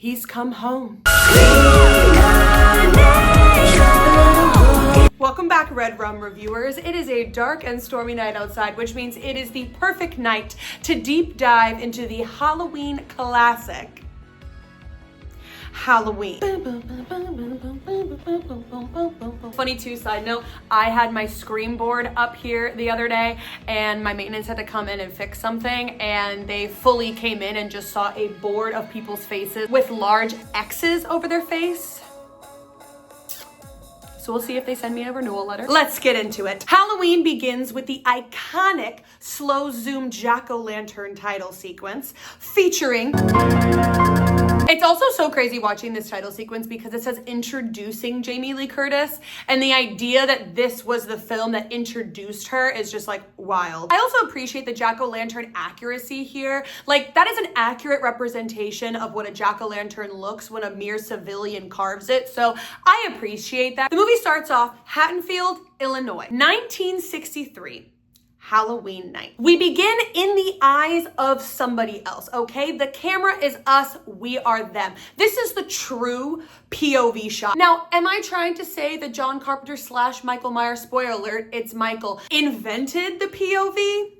He's come home. Welcome back, Redrum reviewers. It is a dark and stormy night outside, which means it is the perfect night to deep dive into the Halloween classic, Halloween. Funny too, side note, I had my screen board up here the other day and my maintenance had to come in and fix something, and they fully came in and just saw a board of people's faces with large X's over their face. So we'll see if they send me a renewal letter. Let's get into it. Halloween begins with the iconic slow zoom jack-o'-lantern title sequence featuring... It's also so crazy watching this title sequence because it says introducing Jamie Lee Curtis, and the idea that this was the film that introduced her is just like wild. I also appreciate the jack-o'-lantern accuracy here. Like, that is an accurate representation of what a jack-o'-lantern looks when a mere civilian carves it, so I appreciate that. The movie starts off Haddonfield, Illinois, 1963. Halloween night. We begin in the eyes of somebody else, okay? The camera is us, we are them. This is the true POV shot. Now, am I trying to say that John Carpenter / Michael Myers, spoiler alert, it's Michael, invented the POV?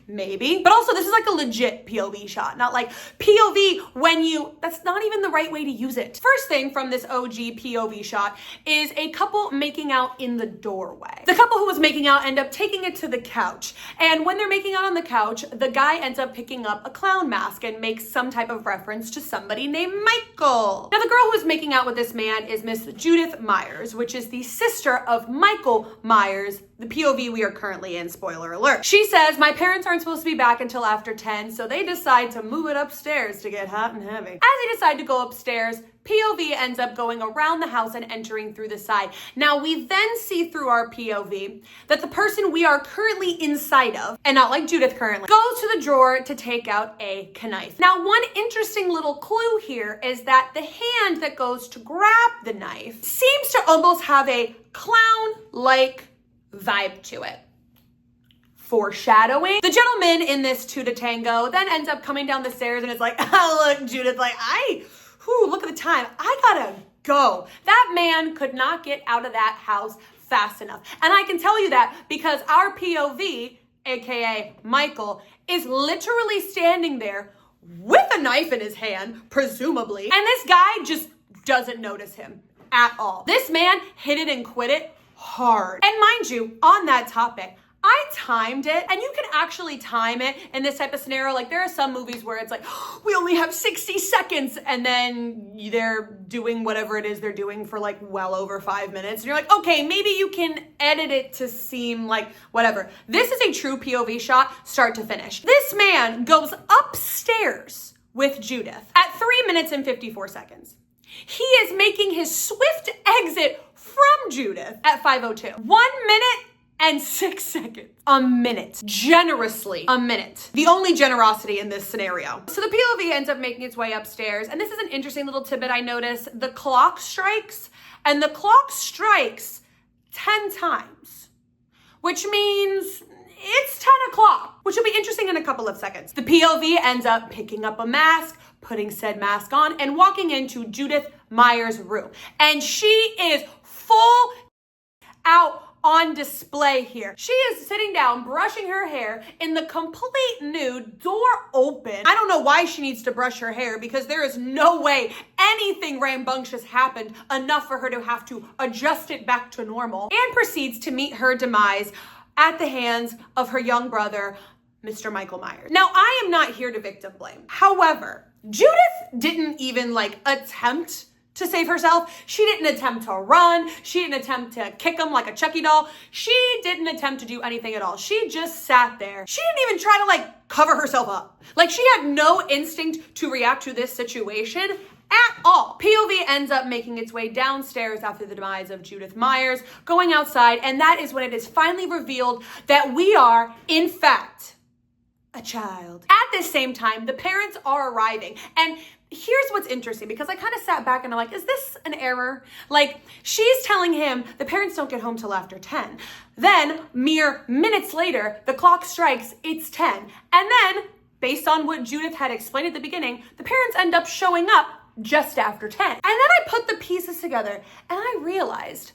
Maybe. But also, this is like a legit POV shot, not like POV when you, that's not even the right way to use it. First thing from this OG POV shot is a couple making out in the doorway. The couple who was making out end up taking it to the couch. And when they're making out on the couch, the guy ends up picking up a clown mask and makes some type of reference to somebody named Michael. Now, the girl who is making out with this man is Miss Judith Myers, which is the sister of Michael Myers, the POV we are currently in, spoiler alert. She says, my parents aren't supposed to be back until after 10, so they decide to move it upstairs to get hot and heavy. As they decide to go upstairs, POV ends up going around the house and entering through the side. Now, we then see through our POV that the person we are currently inside of, and not like Judith currently, goes to the drawer to take out a knife. Now, one interesting little clue here is that the hand that goes to grab the knife seems to almost have a clown-like vibe to it. Foreshadowing. The gentleman in this two to tango then ends up coming down the stairs and it's like, oh, look, Judith, like, look at the time. I gotta go. That man could not get out of that house fast enough. And I can tell you that because our POV, AKA Michael, is literally standing there with a knife in his hand, presumably, and this guy just doesn't notice him at all. This man hit it and quit it hard. And mind you, on that topic, I timed it, and you can actually time it in this type of scenario. Like, there are some movies where it's like, we only have 60 seconds, and then they're doing whatever it is they're doing for like well over 5 minutes. And you're like, okay, maybe you can edit it to seem like whatever. This is a true POV shot, start to finish. This man goes upstairs with Judith at 3 minutes and 54 seconds. He is making his swift exit from Judith at 5:02. 1 minute and 6 seconds. A minute. Generously, a minute. The only generosity in this scenario. So the POV ends up making its way upstairs, and this is an interesting little tidbit I noticed. The clock strikes, and the clock strikes 10 times, which means it's 10 o'clock, which will be interesting in a couple of seconds. The POV ends up picking up a mask, putting said mask on, and walking into Judith Myers' room. And she is full out on display here. She is sitting down, brushing her hair in the complete nude, door open. I don't know why she needs to brush her hair because there is no way anything rambunctious happened enough for her to have to adjust it back to normal, and proceeds to meet her demise at the hands of her young brother, Mr. Michael Myers. Now, I am not here to victim blame. However, Judith didn't even attempt to save herself. She didn't attempt to run. She didn't attempt to kick him like a Chucky doll. She didn't attempt to do anything at all. She just sat there. She didn't even try to cover herself up. She had no instinct to react to this situation at all. POV ends up making its way downstairs after the demise of Judith Myers, going outside, and that is when it is finally revealed that we are, in fact, a child. At the same time, the parents are arriving, and here's what's interesting, because I kind of sat back and I'm like, is this an error? She's telling him the parents don't get home till after 10. Then, mere minutes later, the clock strikes, it's 10. And then based on what Judith had explained at the beginning, the parents end up showing up just after 10. And then I put the pieces together and I realized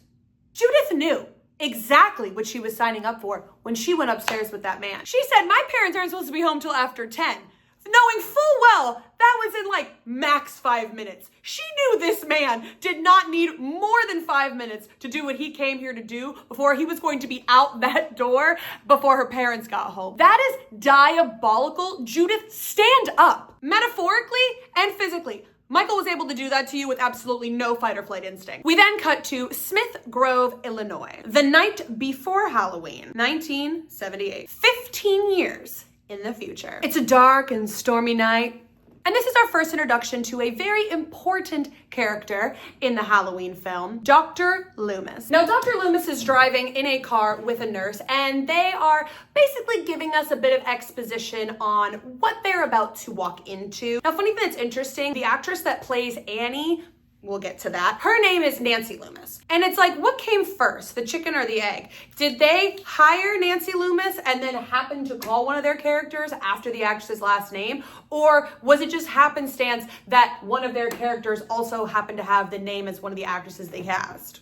Judith knew exactly what she was signing up for when she went upstairs with that man. She said, my parents aren't supposed to be home till after 10, knowing full well that was in like max 5 minutes. She knew this man did not need more than 5 minutes to do what he came here to do before he was going to be out that door before her parents got home. That is diabolical. Judith, stand up, metaphorically and physically. Michael was able to do that to you with absolutely no fight or flight instinct. We then cut to Smith Grove, Illinois. The night before Halloween, 1978. 15 years in the future. It's a dark and stormy night. And this is our first introduction to a very important character in the Halloween film, Dr. Loomis. Now, Dr. Loomis is driving in a car with a nurse, and they are basically giving us a bit of exposition on what they're about to walk into. Now, funny thing that's interesting, the actress that plays Annie, we'll get to that, her name is Nancy Loomis. And it's like, what came first, the chicken or the egg? Did they hire Nancy Loomis and then happen to call one of their characters after the actress's last name? Or was it just happenstance that one of their characters also happened to have the name as one of the actresses they cast?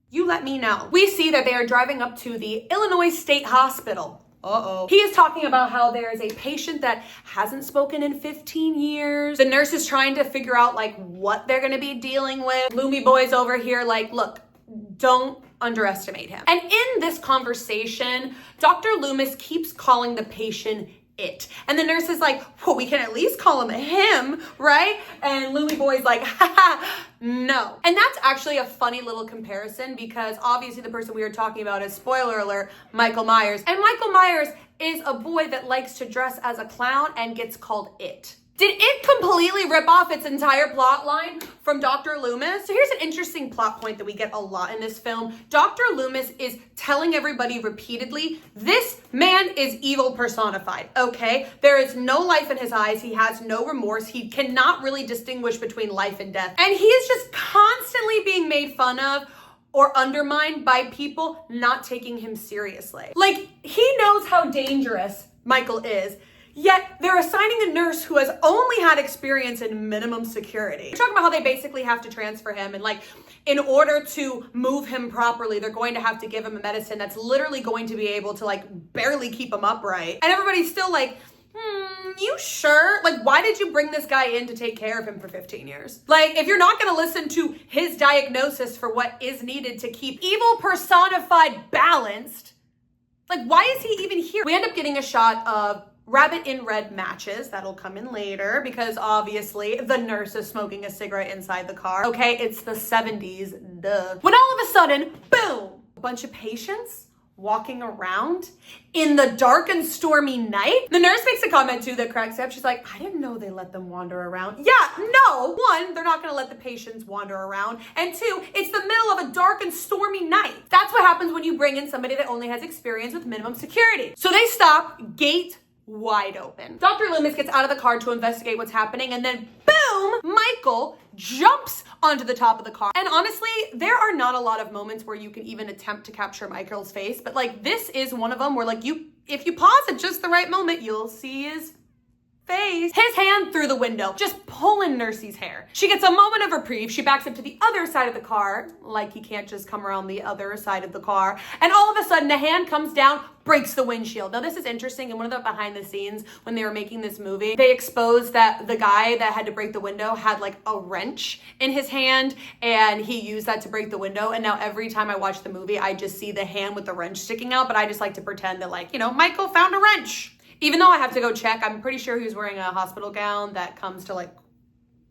You let me know. We see that they are driving up to the Illinois State Hospital. Uh-oh. He is talking about how there is a patient that hasn't spoken in 15 years. The nurse is trying to figure out like what they're gonna be dealing with. Loomy boy's over here like, look, don't underestimate him. And in this conversation, Dr. Loomis keeps calling the patient it. And the nurse is like, well, we can at least call him a him, right? And Loomy boy's like, haha, no. And that's actually a funny little comparison because obviously the person we were talking about is, spoiler alert, Michael Myers. And Michael Myers is a boy that likes to dress as a clown and gets called it. Did it completely rip off its entire plot line from Dr. Loomis? So here's an interesting plot point that we get a lot in this film. Dr. Loomis is telling everybody repeatedly, this man is evil personified, okay? There is no life in his eyes. He has no remorse. He cannot really distinguish between life and death. And he is just constantly being made fun of or undermined by people not taking him seriously. Like, he knows how dangerous Michael is, yet they're assigning a nurse who has only had experience in minimum security. We're talking about how they basically have to transfer him and like, in order to move him properly, they're going to have to give him a medicine that's literally going to be able to like barely keep him upright. And everybody's still like, you sure? Like, why did you bring this guy in to take care of him for 15 years? Like, if you're not gonna listen to his diagnosis for what is needed to keep evil personified balanced, like, why is he even here? We end up getting a shot of Rabbit in Red matches. That'll come in later because obviously the nurse is smoking a cigarette inside the car. Okay, it's the 70s, duh. When all of a sudden, boom, a bunch of patients walking around in the dark and stormy night. The nurse makes a comment too that cracks up. She's like, I didn't know they let them wander around. Yeah, no. One, they're not gonna let the patients wander around. And two, it's the middle of a dark and stormy night. That's what happens when you bring in somebody that only has experience with minimum security. So they stop, gate wide open. Dr. Loomis gets out of the car to investigate what's happening, and then boom, Michael jumps onto the top of the car. And honestly, there are not a lot of moments where you can even attempt to capture Michael's face, but like this is one of them where like if you pause at just the right moment, you'll see his face. His hand through the window, just pulling Nursey's hair. She gets a moment of reprieve. She backs up to the other side of the car, like he can't just come around the other side of the car. And all of a sudden, the hand comes down, breaks the windshield. Now, this is interesting. In one of the behind the scenes, when they were making this movie, they exposed that the guy that had to break the window had like a wrench in his hand, and he used that to break the window. And now every time I watch the movie, I just see the hand with the wrench sticking out, but I just like to pretend that like, you know, Michael found a wrench. Even though I have to go check, I'm pretty sure he was wearing a hospital gown that comes to like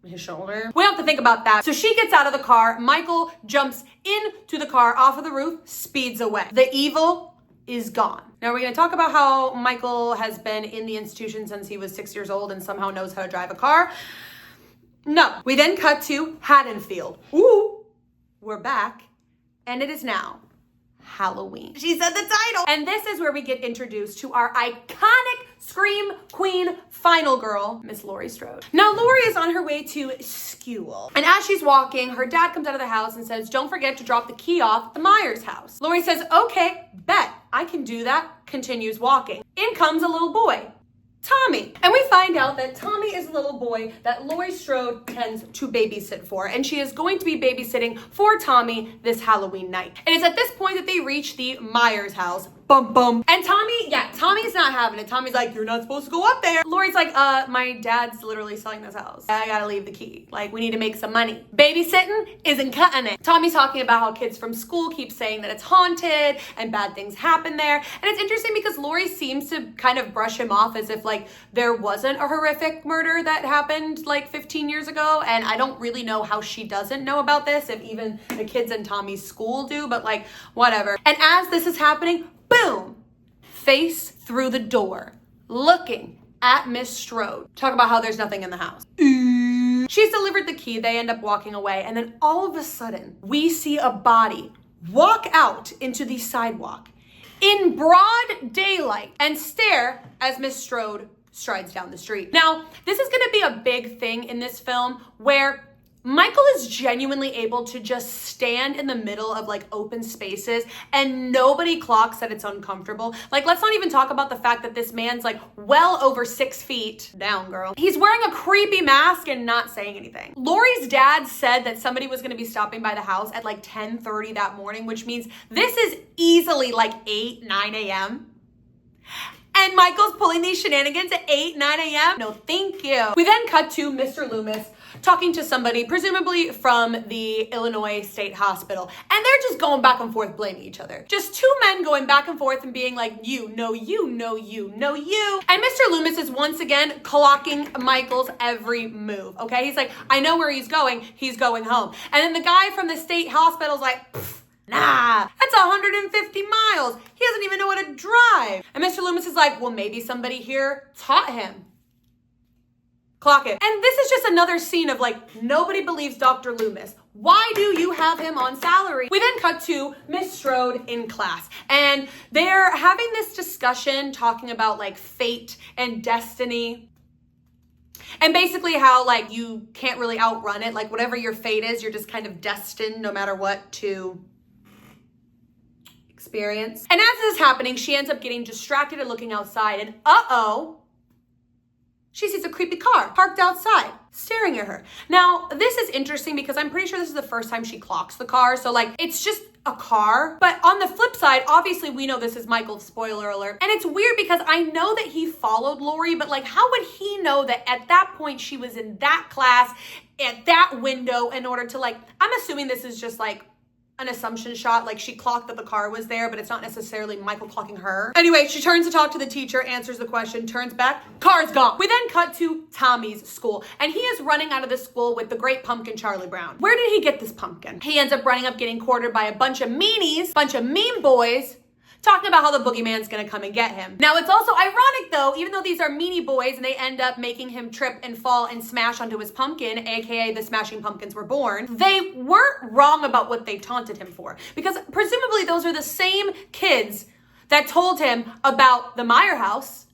his shoulder. We don't have to think about that. So she gets out of the car. Michael jumps into the car off of the roof, speeds away. The evil is gone. Now we're gonna talk about how Michael has been in the institution since he was 6 years old and somehow knows how to drive a car. No. We then cut to Haddonfield. Ooh, we're back. And it is now Halloween. She said the title. And this is where we get introduced to our iconic Scream Queen final girl, Miss Laurie Strode. Now, Laurie is on her way to school. And as she's walking, her dad comes out of the house and says, don't forget to drop the key off at the Myers house. Laurie says, okay, bet, I can do that. Continues walking. In comes a little boy. Tommy. And we find out that Tommy is a little boy that Laurie Strode tends to babysit for, and she is going to be babysitting for Tommy this Halloween night. It is at this point that they reach the Myers house. Bum bum. And Tommy's not having it. Tommy's like, you're not supposed to go up there. Laurie's like, my dad's literally selling this house. I gotta leave the key. Like, we need to make some money. Babysitting isn't cutting it. Tommy's talking about how kids from school keep saying that it's haunted and bad things happen there. And it's interesting because Laurie seems to kind of brush him off as if like there wasn't a horrific murder that happened like 15 years ago. And I don't really know how she doesn't know about this, if even the kids in Tommy's school do, but like, whatever. And as this is happening, boom, face through the door, looking at Miss Strode. Talk about how there's nothing in the house. She's delivered the key, they end up walking away, and then all of a sudden, we see a body walk out into the sidewalk in broad daylight and stare as Miss Strode strides down the street. Now, this is gonna be a big thing in this film where Michael is genuinely able to just stand in the middle of like open spaces and nobody clocks that it's uncomfortable. Like, let's not even talk about the fact that this man's like well over 6 feet down, girl. He's wearing a creepy mask and not saying anything. Laurie's dad said that somebody was gonna be stopping by the house at like 10:30 that morning, which means this is easily like 8, 9 a.m. And Michael's pulling these shenanigans at 8, 9 a.m. No, thank you. We then cut to Mr. Loomis talking to somebody, presumably from the Illinois State Hospital. And they're just going back and forth blaming each other. Just two men going back and forth and being like, you, no, you, no, you, no, you. And Mr. Loomis is once again clocking Michael's every move, okay? He's like, I know where he's going home. And then the guy from the state hospital's like, nah, that's 150 miles. He doesn't even know how to drive. And Mr. Loomis is like, well, maybe somebody here taught him. Clock it. And this is just another scene of like, nobody believes Dr. Loomis. Why do you have him on salary? We then cut to Miss Strode in class, and they're having this discussion talking about like fate and destiny. And basically how like you can't really outrun it. Like whatever your fate is, you're just kind of destined no matter what to experience. And as this is happening, she ends up getting distracted and looking outside, and she sees a creepy car parked outside, staring at her. Now, this is interesting because I'm pretty sure this is the first time she clocks the car. So like, it's just a car. But on the flip side, obviously we know this is Michael, spoiler alert. And it's weird because I know that he followed Laurie, but like, how would he know that at that point she was in that class, at that window in order to like, I'm assuming this is just like an assumption shot, like she clocked that the car was there, but it's not necessarily Michael clocking her. Anyway, she turns to talk to the teacher, answers the question, turns back, car's gone. We then cut to Tommy's school, and he is running out of the school with the great pumpkin Charlie Brown. Where did he get this pumpkin? He ends up running up, getting quartered by a bunch of meanies, bunch of mean boys, talking about how the boogeyman's gonna come and get him. Now, it's also ironic though, even though these are meanie boys and they end up making him trip and fall and smash onto his pumpkin, aka the smashing pumpkins were born, they weren't wrong about what they taunted him for. Because presumably those are the same kids that told him about the Meyer house,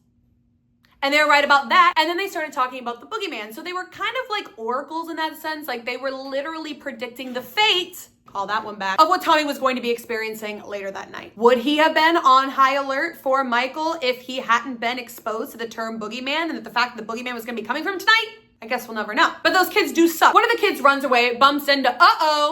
and they're right about that. And then they started talking about the boogeyman. So they were kind of like oracles in that sense. Like they were literally predicting the fate, call that one back, of what Tommy was going to be experiencing later that night. Would he have been on high alert for Michael if he hadn't been exposed to the term boogeyman and that the fact that the boogeyman was gonna be coming from tonight? I guess we'll never know. But those kids do suck. One of the kids runs away, bumps into,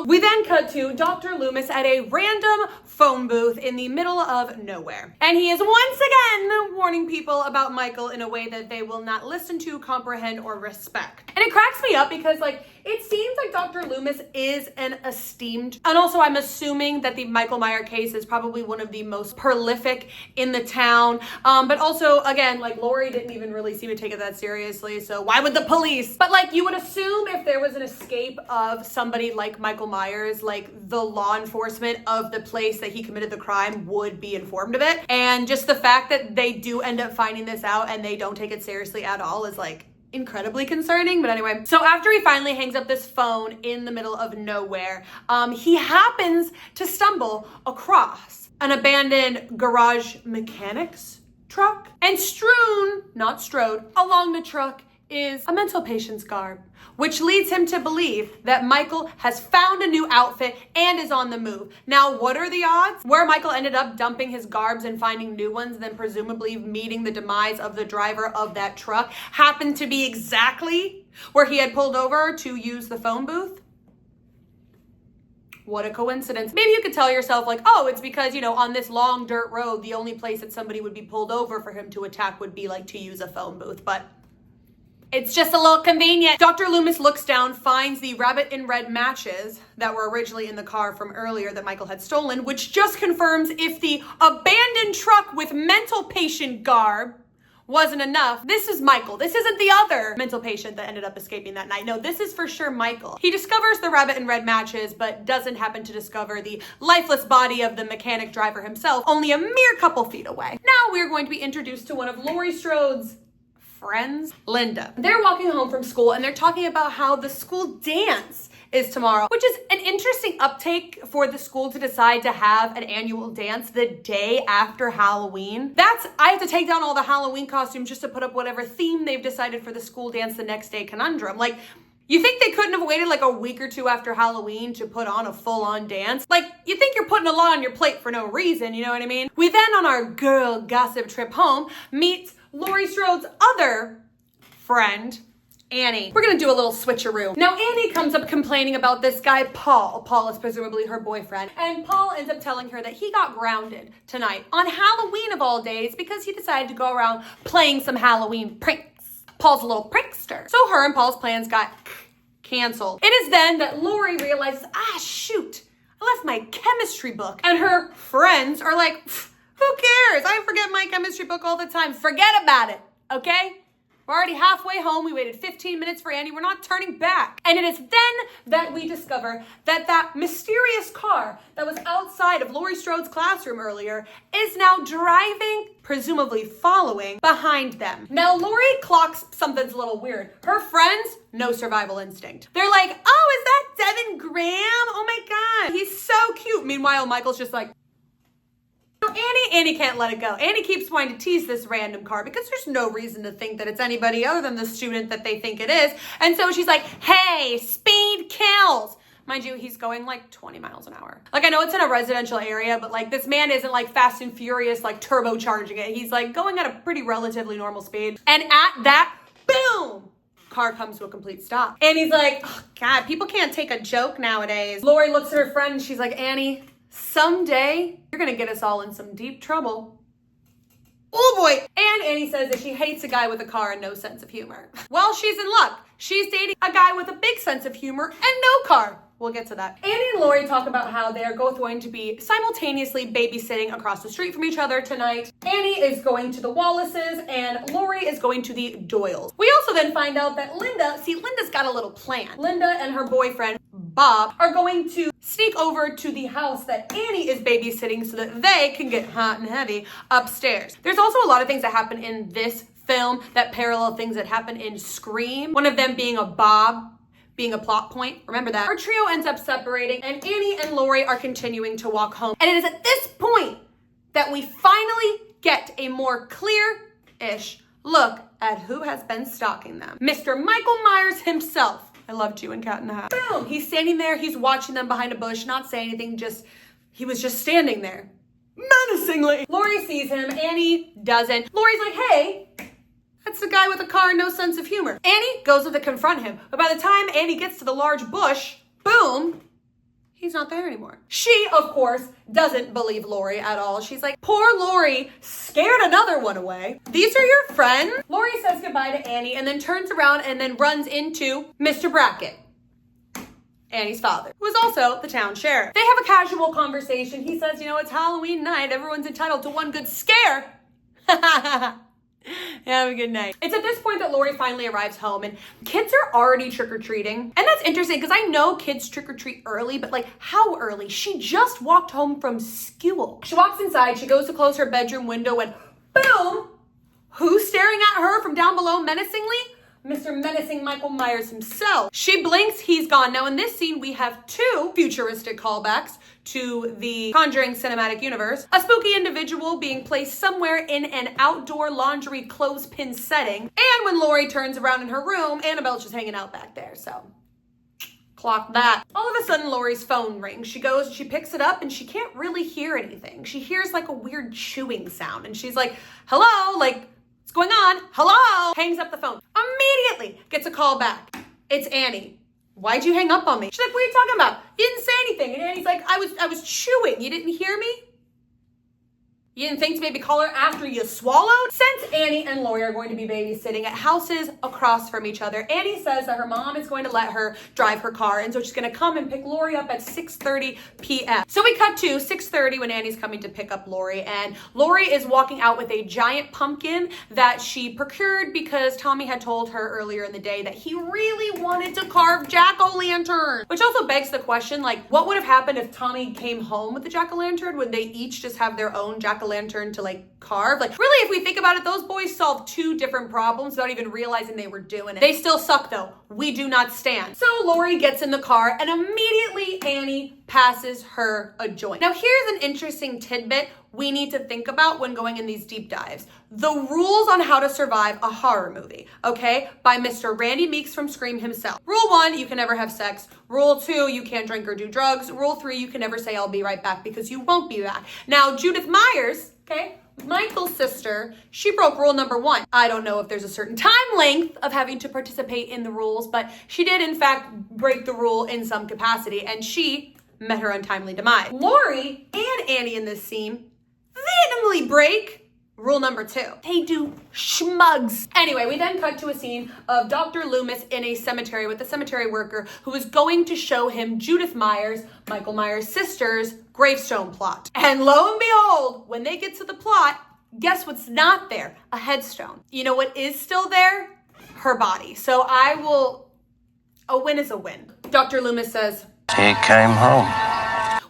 We then cut to Dr. Loomis at a random phone booth in the middle of nowhere. And he is once again warning people about Michael in a way that they will not listen to, comprehend, or respect. And it cracks me up because like, it seems like Dr. Loomis is an esteemed, and also I'm assuming that the Michael Meyer case is probably one of the most prolific in the town. But also, again, like Laurie didn't even really seem to take it that seriously, so why would the police? But like, you would assume if there was an escape of somebody like Michael Myers, like the law enforcement of the place that he committed the crime would be informed of it. And just the fact that they do end up finding this out and they don't take it seriously at all is like incredibly concerning. But anyway, so after he finally hangs up this phone in the middle of nowhere, he happens to stumble across an abandoned garage mechanics truck, and strewn, not strode, along the truck is a mental patient's garb. which leads him to believe that Michael has found a new outfit and is on the move. Now, what are the odds? Where Michael ended up dumping his garbs and finding new ones, then presumably meeting the demise of the driver of that truck, happened to be exactly where he had pulled over to use the phone booth. What a coincidence. Maybe you could tell yourself like, oh, it's because, on this long dirt road, the only place that somebody would be pulled over for him to attack would be like to use a phone booth, but it's just a little convenient. Dr. Loomis looks down, finds the rabbit in red matches that were originally in the car from earlier that Michael had stolen, which just confirms if the abandoned truck with mental patient garb wasn't enough. This is Michael. This isn't the other mental patient that ended up escaping that night. No, this is for sure Michael. He discovers the rabbit in red matches, but doesn't happen to discover the lifeless body of the mechanic driver himself, only a mere couple feet away. Now we're going to be introduced to one of Laurie Strode's friends, Linda. They're walking home from school and they're talking about how the school dance is tomorrow, which is an interesting uptake for the school to decide to have an annual dance the day after Halloween. I have to take down all the Halloween costumes just to put up whatever theme they've decided for the school dance the next day conundrum. Like, you think they couldn't have waited like a week or two after Halloween to put on a full-on dance? Like, you think you're putting a lot on your plate for no reason, you know what I mean? We then, on our girl gossip trip home, meet Laurie Strode's other friend, Annie. We're gonna do a little switcheroo. Now, Annie comes up complaining about this guy, Paul. Paul is presumably her boyfriend. And Paul ends up telling her that he got grounded tonight on Halloween of all days because he decided to go around playing some Halloween pranks. Paul's a little prankster. So her and Paul's plans got canceled. It is then that Laurie realizes, shoot, I left my chemistry book. And her friends are like, who cares? I forget my chemistry book all the time. Forget about it, okay? We're already halfway home. We waited 15 minutes for Annie. We're not turning back. And it is then that we discover that mysterious car that was outside of Laurie Strode's classroom earlier is now driving, presumably following, behind them. Now, Laurie clocks something's a little weird. Her friends, no survival instinct. They're like, oh, is that Devin Graham? Oh my God, he's so cute. Meanwhile, Michael's just like, Annie can't let it go. Annie keeps wanting to tease this random car because there's no reason to think that it's anybody other than the student that they think it is. And so she's like, hey, speed kills. Mind you, he's going like 20 miles an hour. Like, I know it's in a residential area, but like this man isn't like Fast and Furious, like turbocharging it. He's like going at a pretty relatively normal speed. And at that, boom, car comes to a complete stop. Annie's like, oh God, people can't take a joke nowadays. Laurie looks at her friend and she's like, Annie, someday you're gonna get us all in some deep trouble. Oh boy. And Annie says that she hates a guy with a car and no sense of humor. Well, she's in luck. She's dating a guy with a big sense of humor and no car. We'll get to that. Annie and Laurie talk about how they are both going to be simultaneously babysitting across the street from each other tonight. Annie is going to the Wallaces and Laurie is going to the Doyles. We also then find out that Linda's got a little plan. Linda and her boyfriend, Bob, are going to sneak over to the house that Annie is babysitting so that they can get hot and heavy upstairs. There's also a lot of things that happen in this film that parallel things that happen in Scream. One of them being being a plot point. Remember that. Our trio ends up separating and Annie and Laurie are continuing to walk home. And it is at this point that we finally get a more clear-ish look at who has been stalking them. Mr. Michael Myers himself. I loved you in Cat in the Hat. Boom, he's standing there, he's watching them behind a bush, not saying anything, he was just standing there. Menacingly. Laurie sees him, Annie doesn't. Laurie's like, hey, that's the guy with a car and no sense of humor. Annie goes to confront him, but by the time Annie gets to the large bush, boom, he's not there anymore. She, of course, doesn't believe Laurie at all. She's like, poor Laurie scared another one away. These are your friends? Laurie says goodbye to Annie and then turns around and then runs into Mr. Brackett, Annie's father, who is also the town sheriff. They have a casual conversation. He says, it's Halloween night. Everyone's entitled to one good scare. Have a good night. It's at this point that Laurie finally arrives home and kids are already trick-or-treating. And that's interesting because I know kids trick-or-treat early, but like how early? She just walked home from school. She walks inside, she goes to close her bedroom window and boom, who's staring at her from down below menacingly? Mr. Menacing Michael Myers himself. She blinks, he's gone. Now in this scene, we have two futuristic callbacks to the Conjuring cinematic universe. A spooky individual being placed somewhere in an outdoor laundry clothespin setting. And when Laurie turns around in her room, Annabelle's just hanging out back there, so clock that. All of a sudden, Laurie's phone rings. She goes, she picks it up, and she can't really hear anything. She hears like a weird chewing sound, and she's like, hello, like, what's going on? Hello? Hangs up the phone. Immediately gets a call back. It's Annie. Why'd you hang up on me? She's like, what are you talking about? You didn't say anything. And Annie's like, I was chewing. You didn't hear me? You didn't think to maybe call her after you swallowed? Since Annie and Laurie are going to be babysitting at houses across from each other, Annie says that her mom is going to let her drive her car, and so she's going to come and pick Laurie up at 6:30 p.m. So we cut to 6:30 when Annie's coming to pick up Laurie, and Laurie is walking out with a giant pumpkin that she procured because Tommy had told her earlier in the day that he really wanted to carve jack-o'-lanterns. Which also begs the question, like, what would have happened if Tommy came home with the jack-o'-lantern? Would they each just have their own jack-o'-lantern to like carve? Like, really, if we think about it, those boys solved two different problems without even realizing they were doing it. They still suck though. We do not stand. So Laurie gets in the car and immediately Annie passes her a joint. Now here's an interesting tidbit we need to think about when going in these deep dives. The rules on how to survive a horror movie, okay? By Mr. Randy Meeks from Scream himself. Rule 1, you can never have sex. Rule 2, you can't drink or do drugs. Rule 3, you can never say I'll be right back because you won't be back. Now Judith Myers, okay, Michael's sister, she broke rule number 1. I don't know if there's a certain time length of having to participate in the rules, but she did in fact break the rule in some capacity, and she met her untimely demise. Laurie and Annie in this scene vehemently break rule number 2. They do schmugs. Anyway, we then cut to a scene of Dr. Loomis in a cemetery with a cemetery worker who is going to show him Judith Myers, Michael Myers' sister's gravestone plot. And lo and behold, when they get to the plot, guess what's not there? A headstone. You know what is still there? Her body. So a win is a win. Dr. Loomis says, "He came home."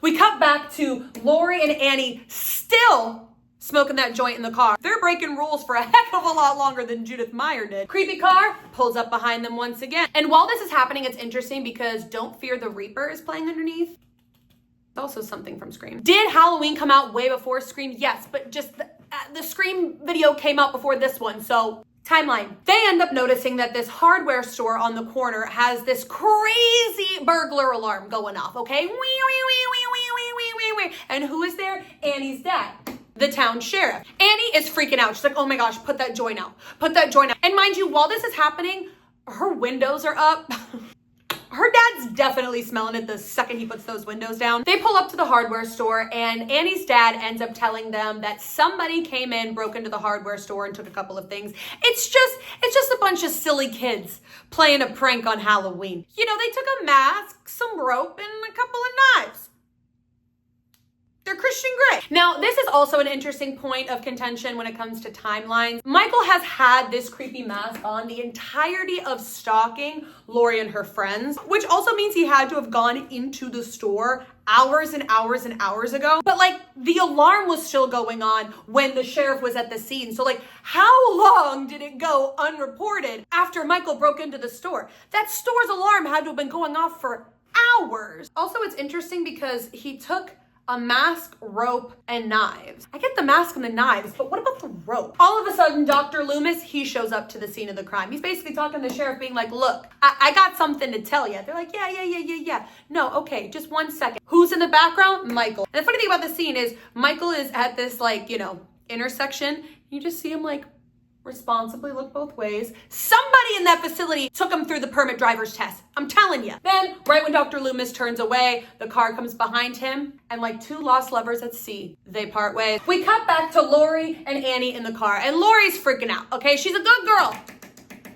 We cut back to Laurie and Annie still smoking that joint in the car. They're breaking rules for a heck of a lot longer than Judith Meyer did. Creepy car pulls up behind them once again. And while this is happening, it's interesting because Don't Fear the Reaper is playing underneath. Also something from Scream. Did Halloween come out way before Scream? Yes, but just the Scream video came out before this one, so timeline. They end up noticing that this hardware store on the corner has this crazy burglar alarm going off, okay? Wee, wee, wee, wee, wee, wee, wee, wee. And who is there? Annie's dad, the town sheriff. Annie is freaking out. She's like, oh my gosh, put that joint out. Put that joint out. And mind you, while this is happening, her windows are up. Her dad's definitely smelling it the second he puts those windows down. They pull up to the hardware store and Annie's dad ends up telling them that somebody came in, broke into the hardware store and took a couple of things. It's just a bunch of silly kids playing a prank on Halloween. You know, they took a mask, some rope, and a couple of knives. They're Christian Grey. Now, this is also an interesting point of contention when it comes to timelines. Michael has had this creepy mask on the entirety of stalking Laurie and her friends, which also means he had to have gone into the store hours and hours and hours ago. But like, the alarm was still going on when the sheriff was at the scene. So like, how long did it go unreported after Michael broke into the store? That store's alarm had to have been going off for hours. Also, it's interesting because he took a mask, rope, and knives. I get the mask and the knives, but what about the rope? All of a sudden, Dr. Loomis, he shows up to the scene of the crime. He's basically talking to the sheriff being like, look, I got something to tell you. They're like, yeah. No, okay, just 1 second. Who's in the background? Michael. And the funny thing about the scene is Michael is at this like, intersection. You just see him like responsibly look both ways. Somebody in that facility took him through the permit driver's test. I'm telling you. Then, right when Dr. Loomis turns away, the car comes behind him, and like two lost lovers at sea, they part ways. We cut back to Laurie and Annie in the car, and Laurie's freaking out, okay? She's a good girl.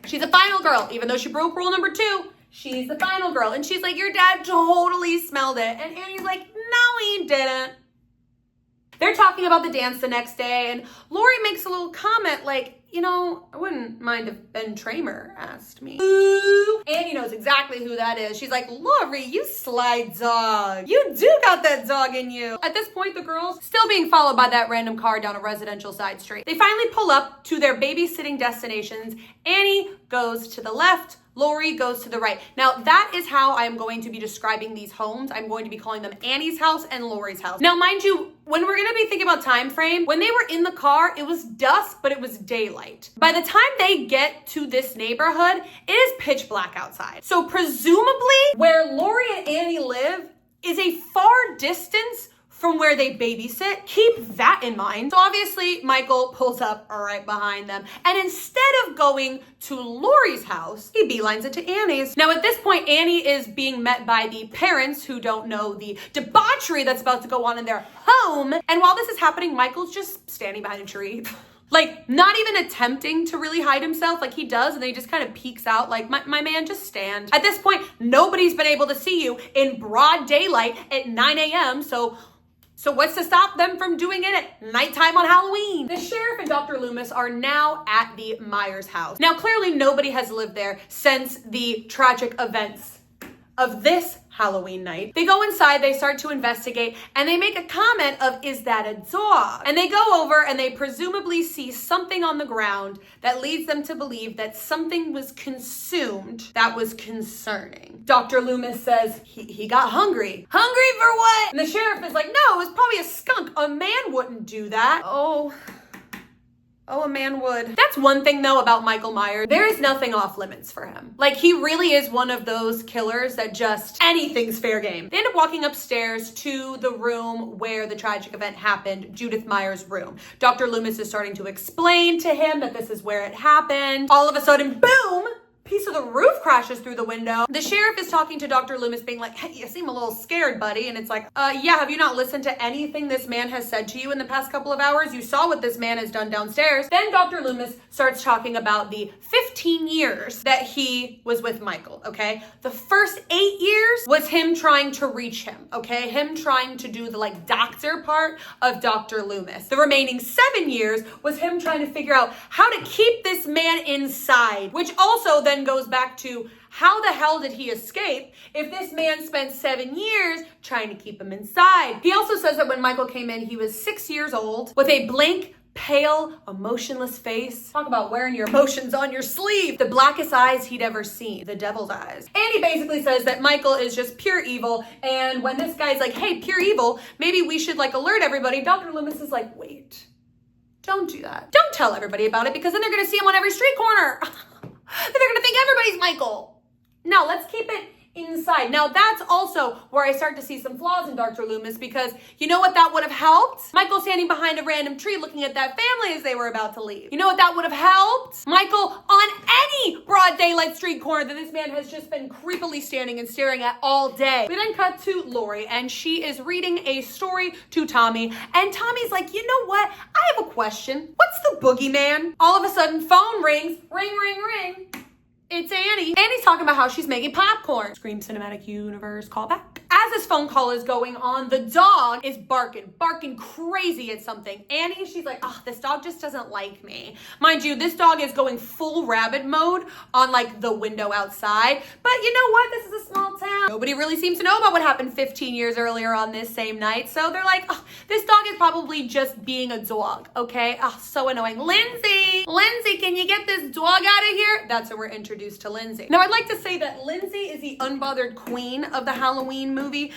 She's a final girl. Even though she broke rule number 2, she's the final girl. And she's like, your dad totally smelled it. And Annie's like, no, he didn't. They're talking about the dance the next day, and Laurie makes a little comment like, You know, I wouldn't mind if Ben Tramer asked me. Ooh. Annie knows exactly who that is. She's like, Lori, you sly dog. You do got that dog in you. At this point, the girls still being followed by that random car down a residential side street. They finally pull up to their babysitting destinations. Annie goes to the left. Lori goes to the right. Now, that is how I'm going to be describing these homes. I'm going to be calling them Annie's house and Lori's house. Now, mind you, when we're going to be thinking about time frame, when they were in the car, it was dusk, but it was daylight. By the time they get to this neighborhood, it is pitch black outside. So presumably, where Lori and Annie live is a far distance from where they babysit. Keep that in mind. So obviously, Michael pulls up right behind them. And instead of going to Lori's house, he beelines it to Annie's. Now, at this point, Annie is being met by the parents who don't know the debauchery that's about to go on in their home. And while this is happening, Michael's just standing behind a tree. Like, not even attempting to really hide himself like he does, and then he just kind of peeks out like, my man, just stand. At this point, nobody's been able to see you in broad daylight at 9 a.m., So what's to stop them from doing it at nighttime on Halloween? The sheriff and Dr. Loomis are now at the Myers house. Now, clearly nobody has lived there since the tragic events of this Halloween night. They go inside, they start to investigate, and they make a comment of, is that a dog? And they go over and they presumably see something on the ground that leads them to believe that something was consumed that was concerning. Dr. Loomis says he got hungry. Hungry for what? And the sheriff is like, no, it was probably a skunk. A man wouldn't do that. Oh, a man would. That's one thing though about Michael Myers. There is nothing off limits for him. Like, he really is one of those killers that just anything's fair game. They end up walking upstairs to the room where the tragic event happened, Judith Myers' room. Dr. Loomis is starting to explain to him that this is where it happened. All of a sudden, boom! Piece of the roof crashes through the window. The sheriff is talking to Dr. Loomis being like, hey, you seem a little scared, buddy. And it's like, yeah, have you not listened to anything this man has said to you in the past couple of hours? You saw what this man has done downstairs. Then Dr. Loomis starts talking about the 15 years that he was with Michael, okay? The first 8 years was him trying to reach him, okay? Him trying to do the like doctor part of Dr. Loomis. The remaining 7 years was him trying to figure out how to keep this man inside, which also then goes back to how the hell did he escape if this man spent 7 years trying to keep him inside? He also says that when Michael came in, he was 6 years old with a blank, pale, emotionless face. Talk about wearing your emotions on your sleeve. The blackest eyes he'd ever seen. The devil's eyes. And he basically says that Michael is just pure evil. And when this guy's like, hey, pure evil, maybe we should like alert everybody. Dr. Loomis is like, wait, don't do that. Don't tell everybody about it because then they're going to see him on every street corner. They're gonna think everybody's Michael. No, let's keep it inside. Now, that's also where I start to see some flaws in Dr. Loomis because you know what that would have helped? Michael standing behind a random tree looking at that family as they were about to leave. You know what that would have helped? Michael on any broad daylight street corner that this man has just been creepily standing and staring at all day. We then cut to Lori and she is reading a story to Tommy and Tommy's like, you know what? I have a question. What's the boogeyman? All of a sudden, phone rings. Ring, ring, ring. It's Annie. Annie's talking about how she's making popcorn. Scream Cinematic Universe callback. As this phone call is going on, the dog is barking crazy at something. Annie, she's like, oh, this dog just doesn't like me. Mind you, this dog is going full rabbit mode on like the window outside. But you know what? This is a small town. Nobody really seems to know about what happened 15 years earlier on this same night. So they're like, oh, this dog is probably just being a dog, okay? Oh, so annoying. Lindsay, can you get this dog out of here? That's when we're introduced to Lindsay. Now, I'd like to say that Lindsay is the unbothered queen of the Halloween movie.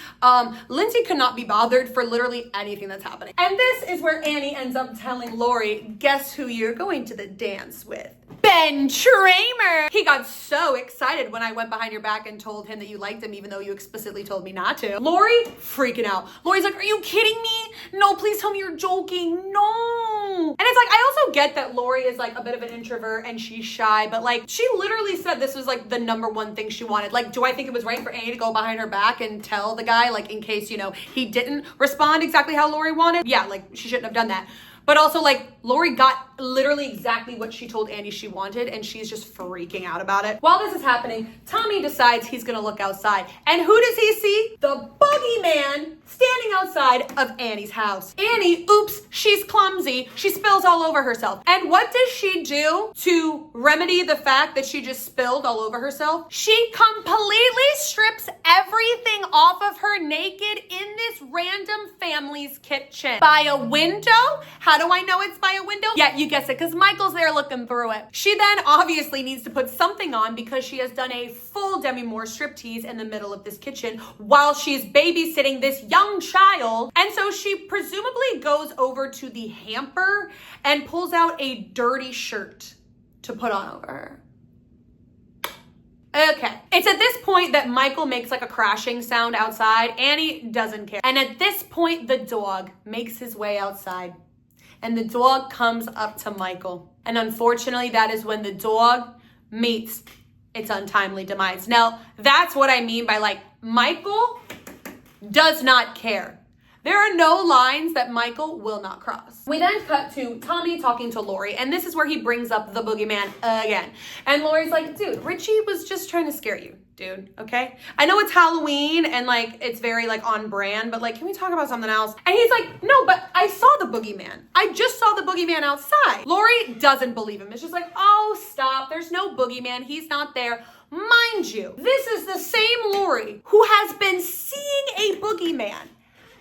Lindsay could not be bothered for literally anything that's happening. And this is where Annie ends up telling Lori, guess who you're going to the dance with? Ben Tramer. He got so excited when I went behind your back and told him that you liked him, even though you explicitly told me not to. Lori freaking out. Lori's like, are you kidding me? No, please tell me you're joking. No. And it's like, I also get that Lori is like a bit of an introvert and she's shy, but like, she literally said this was like the number one thing she wanted. Like, do I think it was right for Annie to go behind her back and tell the guy, like, in case, you know, he didn't respond exactly how Lori wanted? Yeah, like, she shouldn't have done that. But also, like, Lori got literally exactly what she told Annie she wanted, and she's just freaking out about it. While this is happening, Tommy decides he's gonna look outside. And who does he see? The boogeyman standing outside of Annie's house. Annie, oops, she's clumsy. She spills all over herself. And what does she do to remedy the fact that she just spilled all over herself? She completely strips everything off of her naked in this random family's kitchen. By a window? How do I know it's by a window? Yeah, you guess it, because Michael's there looking through it. She then obviously needs to put something on because she has done a full Demi Moore striptease in the middle of this kitchen while she's babysitting this young child. And so she presumably goes over to the hamper and pulls out a dirty shirt to put on over her. Okay. It's at this point that Michael makes like a crashing sound outside. Annie doesn't care. And at this point, the dog makes his way outside. And the dog comes up to Michael. And unfortunately, that is when the dog meets its untimely demise. Now, that's what I mean by like, Michael does not care. There are no lines that Michael will not cross. We then cut to Tommy talking to Lori, and this is where he brings up the boogeyman again. And Lori's like, dude, Richie was just trying to scare you, dude, okay? I know it's Halloween and like it's very like on brand, but like, can we talk about something else? And he's like, no, but I saw the boogeyman. I just saw the boogeyman outside. Lori doesn't believe him. It's just like, oh, stop. There's no boogeyman. He's not there. Mind you, this is the same Lori who has been seeing a boogeyman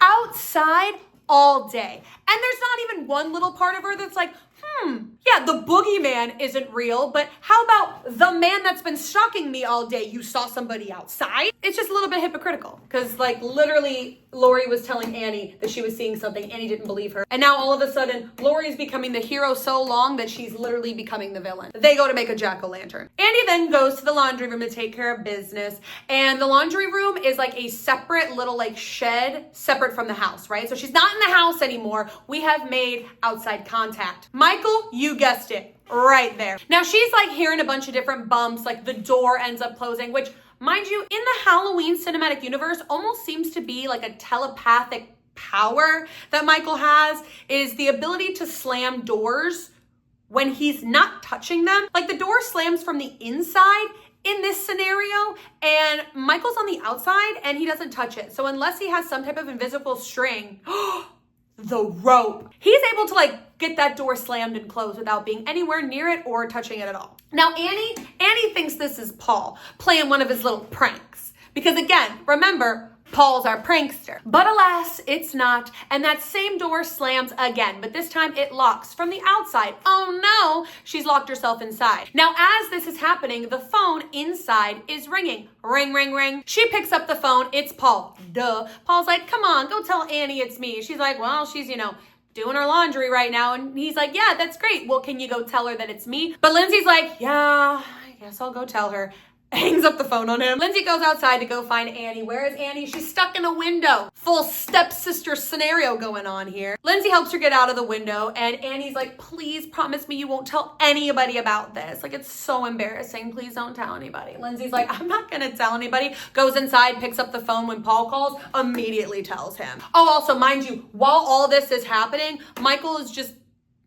outside all day. And there's not even one little part of her that's like, yeah, the boogeyman isn't real, but how about the man that's been stalking me all day? You saw somebody outside? It's just a little bit hypocritical because like literally Lori was telling Annie that she was seeing something. Annie didn't believe her. And now all of a sudden, Lori's becoming the hero so long that she's literally becoming the villain. They go to make a jack-o'-lantern. Annie then goes to the laundry room to take care of business. And the laundry room is like a separate little like shed separate from the house, right? So she's not in the house anymore. We have made outside contact. Michael, you guessed it, right there. Now she's like hearing a bunch of different bumps, like the door ends up closing, which mind you, in the Halloween cinematic universe almost seems to be like a telepathic power that Michael has, is the ability to slam doors when he's not touching them. Like the door slams from the inside in this scenario, and Michael's on the outside and he doesn't touch it. So unless he has some type of invisible string, the rope, he's able to like get that door slammed and closed without being anywhere near it or touching it at all. Now Annie thinks this is Paul playing one of his little pranks because again, remember, Paul's our prankster. But alas, it's not. And that same door slams again, but this time it locks from the outside. Oh no, she's locked herself inside. Now, as this is happening, the phone inside is ringing. Ring, ring, ring. She picks up the phone. It's Paul. Duh. Paul's like, come on, go tell Annie it's me. She's like, well, she's, doing her laundry right now. And he's like, yeah, that's great. Well, can you go tell her that it's me? But Lindsay's like, yeah, I guess I'll go tell her. Hangs up the phone on him. Lindsay goes outside to go find Annie. Where is Annie? She's stuck in a window. Full stepsister scenario going on here. Lindsay helps her get out of the window and Annie's like, please promise me you won't tell anybody about this. Like, it's so embarrassing. Please don't tell anybody. Lindsay's like, I'm not gonna tell anybody. Goes inside, picks up the phone when Paul calls, immediately tells him. Oh, also, mind you, while all this is happening, Michael is just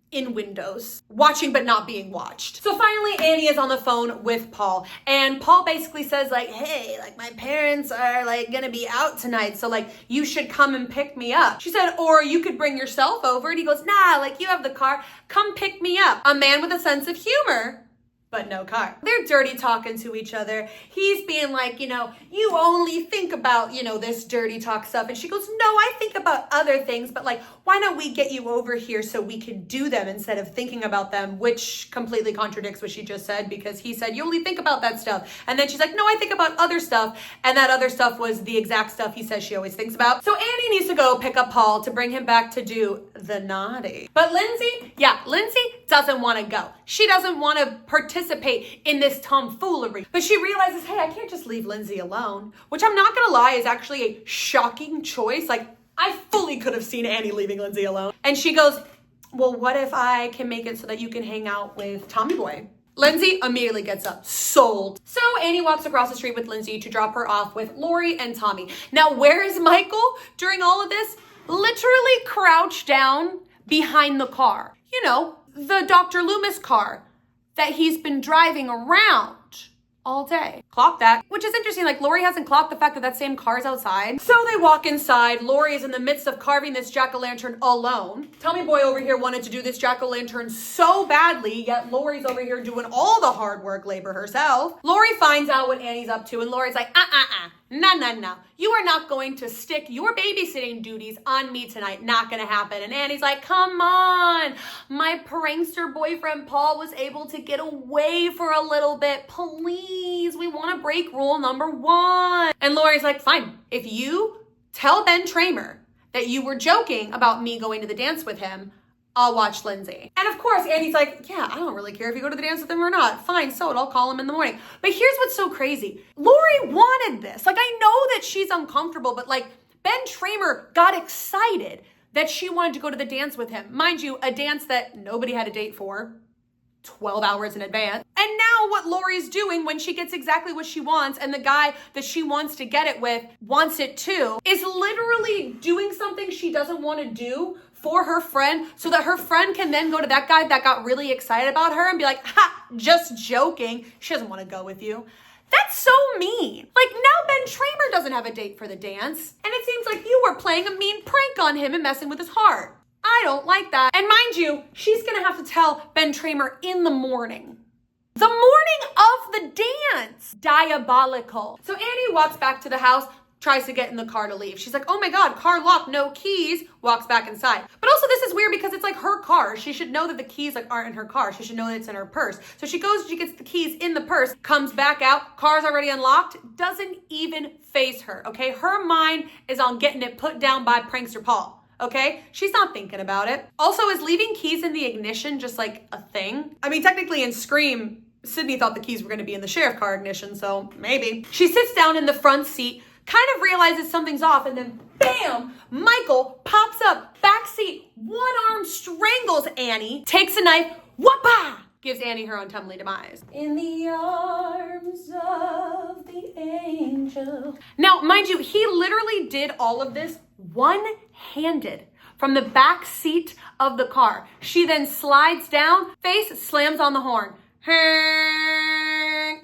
in windows, watching but not being watched. So finally, Annie is on the phone with Paul, and Paul basically says like, hey, like my parents are like gonna be out tonight, so like you should come and pick me up. She said, or you could bring yourself over, and he goes, nah, like you have the car, come pick me up. A man with a sense of humor, but no car. They're dirty talking to each other. He's being like, you only think about, this dirty talk stuff. And she goes, no, I think about other things, but like, why don't we get you over here so we can do them instead of thinking about them, which completely contradicts what she just said because he said, you only think about that stuff. And then she's like, no, I think about other stuff. And that other stuff was the exact stuff he says she always thinks about. So Annie needs to go pick up Paul to bring him back to do the naughty. But Lindsay doesn't want to go. She doesn't want to participate in this tomfoolery. But she realizes, hey, I can't just leave Lindsay alone, which I'm not gonna lie is actually a shocking choice. Like, I fully could have seen Annie leaving Lindsay alone. And she goes, well, what if I can make it so that you can hang out with Tommy Boy? Lindsay immediately gets up, sold. So Annie walks across the street with Lindsay to drop her off with Lori and Tommy. Now, where is Michael during all of this? Literally crouched down behind the car. You know, the Dr. Loomis car that he's been driving around all day. Clock that. Which is interesting, like Lori hasn't clocked the fact that that same car's outside. So they walk inside. Lori is in the midst of carving this jack-o'-lantern alone. Tommy boy over here wanted to do this jack-o'-lantern so badly, yet Lori's over here doing all the hard work labor herself. Lori finds out what Annie's up to, and Lori's like, no. You are not going to stick your babysitting duties on me tonight. Not gonna happen. And Annie's like, come on. My prankster boyfriend Paul was able to get away for a little bit. Please, we want to break rule number 1. And Lori's like, fine. If you tell Ben Tramer that you were joking about me going to the dance with him, I'll watch Lindsay. And of course, Annie's like, yeah, I don't really care if you go to the dance with him or not. Fine, so I'll call him in the morning. But here's what's so crazy. Lori wanted this. Like, I know that she's uncomfortable, but like Ben Tramer got excited that she wanted to go to the dance with him. Mind you, a dance that nobody had a date for 12 hours in advance. And now what Lori's doing when she gets exactly what she wants and the guy that she wants to get it with wants it too, is literally doing something she doesn't want to do for her friend so that her friend can then go to that guy that got really excited about her and be like, ha, just joking. She doesn't want to go with you. That's so mean. Like, now Ben Tramer doesn't have a date for the dance. And it seems like you were playing a mean prank on him and messing with his heart. I don't like that. And mind you, she's gonna have to tell Ben Tramer in the morning. The morning of the dance. Diabolical. So Annie walks back to the house, tries to get in the car to leave. She's like, oh my God, car locked, no keys, walks back inside. But also this is weird because it's like her car. She should know that the keys like aren't in her car. She should know that it's in her purse. So she goes, she gets the keys in the purse, comes back out, car's already unlocked, doesn't even faze her, okay? Her mind is on getting it put down by prankster Paul. Okay, she's not thinking about it. Also, is leaving keys in the ignition just like a thing? I mean, technically in Scream, Sydney thought the keys were gonna be in the sheriff car ignition, so maybe. She sits down in the front seat, kind of realizes something's off, and then bam, Michael pops up, backseat, one arm strangles Annie, takes a knife, whoop-ah, gives Annie her untimely demise. In the arms of the angel. Now, mind you, he literally did all of this one-handed from the back seat of the car. She then slides down, face slams on the horn.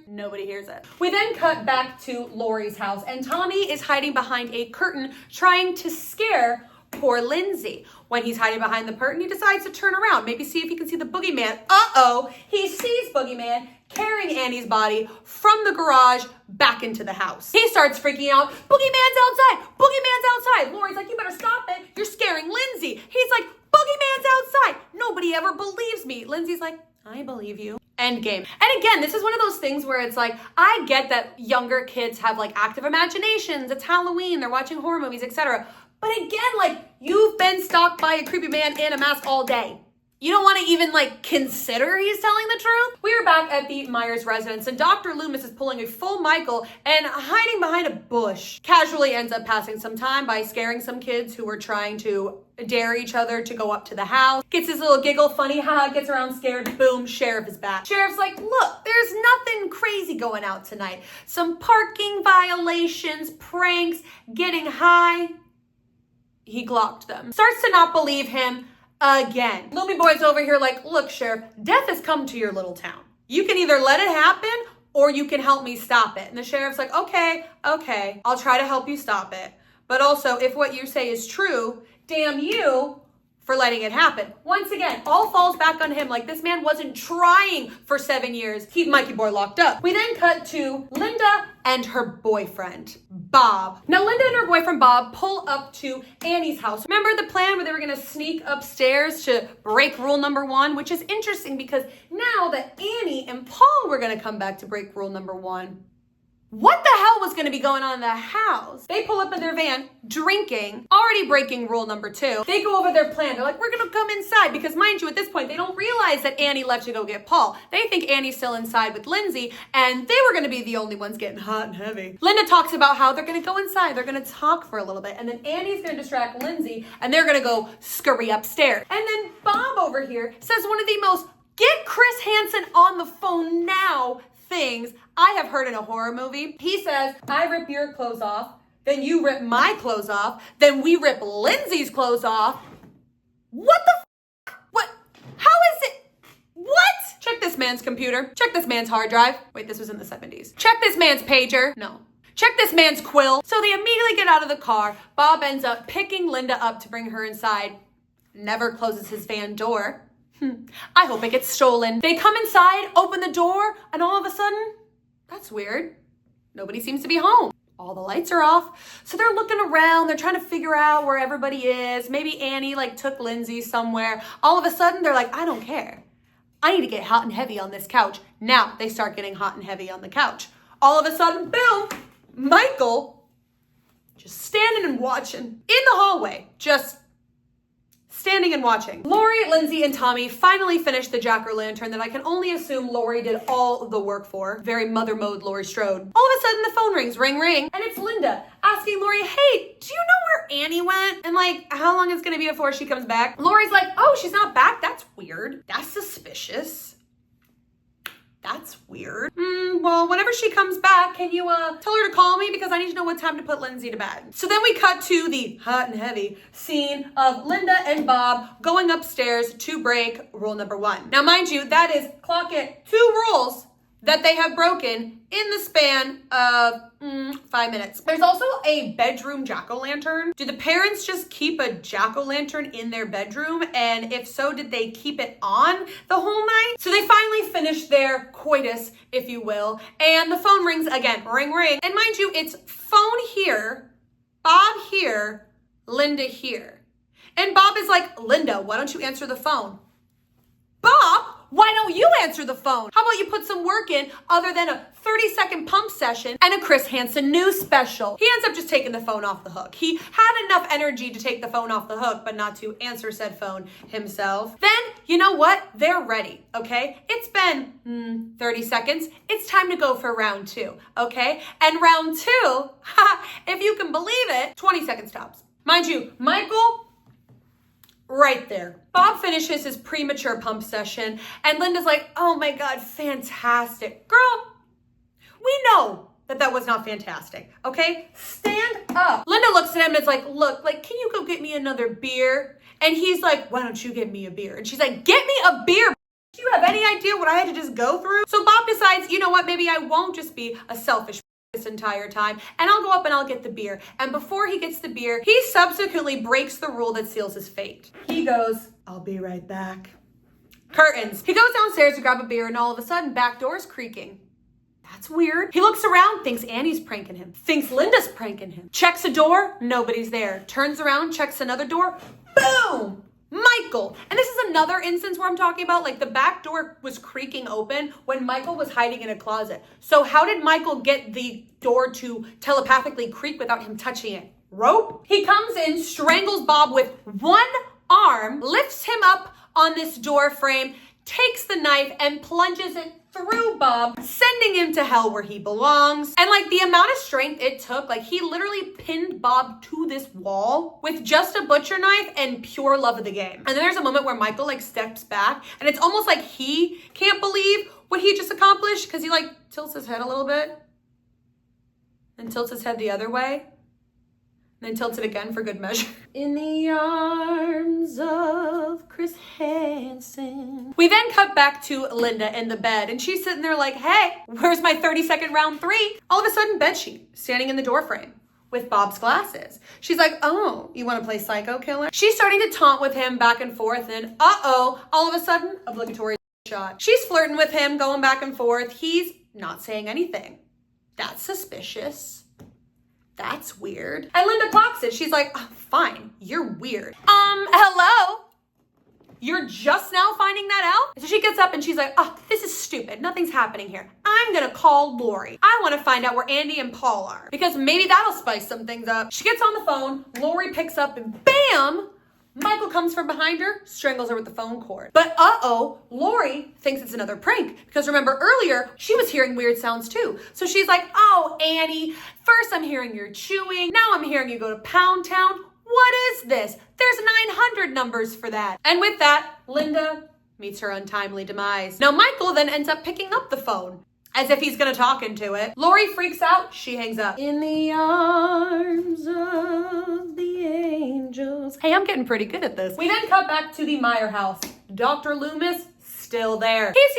Nobody hears it. We then cut back to Lori's house, and Tommy is hiding behind a curtain trying to scare poor Lindsay. When he's hiding behind the curtain, he decides to turn around, maybe see if he can see the boogeyman. Uh-oh, he sees boogeyman carrying Annie's body from the garage back into the house. He starts freaking out. Boogeyman's outside. Boogeyman's outside. Lori's like, you better stop it. You're scaring Lindsay. He's like, boogeyman's outside. Nobody ever believes me. Lindsay's like, I believe you. End game. And again, this is one of those things where it's like, I get that younger kids have like active imaginations. It's Halloween. They're watching horror movies, etc. But again, like, you've been stalked by a creepy man in a mask all day. You don't want to even like consider he's telling the truth? We are back at the Myers residence, and Dr. Loomis is pulling a full Michael and hiding behind a bush. Casually ends up passing some time by scaring some kids who were trying to dare each other to go up to the house. Gets his little giggle, funny, haha, gets around scared, boom, sheriff is back. Sheriff's like, look, there's nothing crazy going out tonight. Some parking violations, pranks, getting high. He glocked them. Starts to not believe him again. Loomy boy's over here like, look, Sheriff, death has come to your little town. You can either let it happen or you can help me stop it. And the sheriff's like, okay, I'll try to help you stop it. But also, if what you say is true, damn you for letting it happen. Once again, all falls back on him. Like, this man wasn't trying for 7 years. Keep Mikey boy locked up. We then cut to Linda and her boyfriend, Bob. Now, Linda and her boyfriend, Bob, pull up to Annie's house. Remember the plan where they were gonna sneak upstairs to break rule number 1? Which is interesting because now that Annie and Paul were gonna come back to break rule number 1, what the hell was going to be going on in the house? They pull up in their van, drinking, already breaking rule number 2. They go over their plan. They're like, we're going to come inside because, mind you, at this point, they don't realize that Annie left to go get Paul. They think Annie's still inside with Lindsay, and they were going to be the only ones getting hot and heavy. Linda talks about how they're going to go inside. They're going to talk for a little bit, and then Annie's going to distract Lindsay, and they're going to go scurry upstairs. And then Bob over here says one of the most get Chris Hansen on the phone now things I have heard in a horror movie. He says, I rip your clothes off, then you rip my clothes off, then we rip Lindsay's clothes off. What the man's computer. Check this man's hard drive. Wait, this was in the 70s. Check this man's pager. No. Check this man's quill. So they immediately get out of the car. Bob ends up picking Linda up to bring her inside. Never closes his van door. I hope it gets stolen. They come inside, open the door, and all of a sudden, that's weird. Nobody seems to be home. All the lights are off. So they're looking around. They're trying to figure out where everybody is. Maybe Annie took Lindsay somewhere. All of a sudden, they're like, I don't care. I need to get hot and heavy on this couch. Now they start getting hot and heavy on the couch. All of a sudden, boom, Michael just standing and watching in the hallway, just standing and watching. Lori, Lindsay, and Tommy finally finished the jack-o'-lantern that I can only assume Lori did all the work for. Very mother mode Lori Strode. All of a sudden the phone rings, ring, ring, and it's Linda asking Lori, hey, do you know where Annie went? And how long it's gonna be before she comes back? Lori's like, oh, she's not back? That's weird. That's suspicious. That's weird. Well, whenever she comes back, can you tell her to call me because I need to know what time to put Lindsay to bed. So then we cut to the hot and heavy scene of Linda and Bob going upstairs to break rule number 1. Now, mind you, that is clock it 2 rules that they have broken in the span of 5 minutes. There's also a bedroom jack-o'-lantern. Do the parents just keep a jack-o'-lantern in their bedroom? And if so, did they keep it on the whole night? So they finally finish their coitus, if you will, and the phone rings again, ring, ring. And mind you, it's phone here, Bob here, Linda here. And Bob is like, Linda, why don't you answer the phone? Bob, why don't you answer the phone? How about you put some work in other than a 30-second pump session and a Chris Hansen news special? He ends up just taking the phone off the hook. He had enough energy to take the phone off the hook, but not to answer said phone himself. Then, you know what? They're ready, okay? It's been 30 seconds. It's time to go for round 2, okay? And round 2, if you can believe it, 20 seconds tops. Mind you, Michael, right there. Bob finishes his premature pump session, and Linda's like, oh my God, fantastic. Girl, we know that was not fantastic, okay? Stand up. Linda looks at him and it's like, look, can you go get me another beer? And he's like, why don't you get me a beer? And she's like, get me a beer. Do you have any idea what I had to just go through? So Bob decides, you know what, maybe I won't just be a selfish this entire time, and I'll go up and I'll get the beer. And before he gets the beer, he subsequently breaks the rule that seals his fate. He goes, I'll be right back. Curtains. He goes downstairs to grab a beer, and all of a sudden, back door's creaking. That's weird. He looks around, thinks Annie's pranking him, thinks Linda's pranking him. Checks a door, nobody's there. Turns around, checks another door, boom! Michael. And this is another instance where I'm talking about the back door was creaking open when Michael was hiding in a closet. So how did Michael get the door to telepathically creak without him touching it? Rope? He comes in, strangles Bob with one arm, lifts him up on this door frame, takes the knife and plunges it through Bob, sending him to hell where he belongs. And the amount of strength it took, he literally pinned Bob to this wall with just a butcher knife and pure love of the game. And then there's a moment where Michael steps back, and it's almost like he can't believe what he just accomplished, because he tilts his head a little bit and tilts his head the other way. Then tilts it again for good measure. In the arms of Chris Hansen. We then cut back to Linda in the bed, and she's sitting there like, hey, where's my 30-second round 3? All of a sudden, bedsheet standing in the doorframe with Bob's glasses. She's like, oh, you want to play psycho killer? She's starting to taunt with him back and forth, and all of a sudden, obligatory shot. She's flirting with him, going back and forth. He's not saying anything. That's suspicious. That's weird. And Linda clocks it. She's like, oh, fine, you're weird. Hello? You're just now finding that out? So she gets up and she's like, oh, this is stupid. Nothing's happening here. I'm gonna call Lori. I wanna find out where Andy and Paul are, because maybe that'll spice some things up. She gets on the phone, Lori picks up, and bam! Michael comes from behind her, strangles her with the phone cord. But Lori thinks it's another prank, because remember earlier, she was hearing weird sounds too. So she's like, oh, Annie, first I'm hearing you're chewing, now I'm hearing you go to Pound Town. What is this? There's 900 numbers for that. And with that, Linda meets her untimely demise. Now Michael then ends up picking up the phone, as if he's gonna talk into it. Lori freaks out, she hangs up. In the arms of the angels. Hey, I'm getting pretty good at this. We then cut back to the Meyer house. Dr. Loomis still there. He's,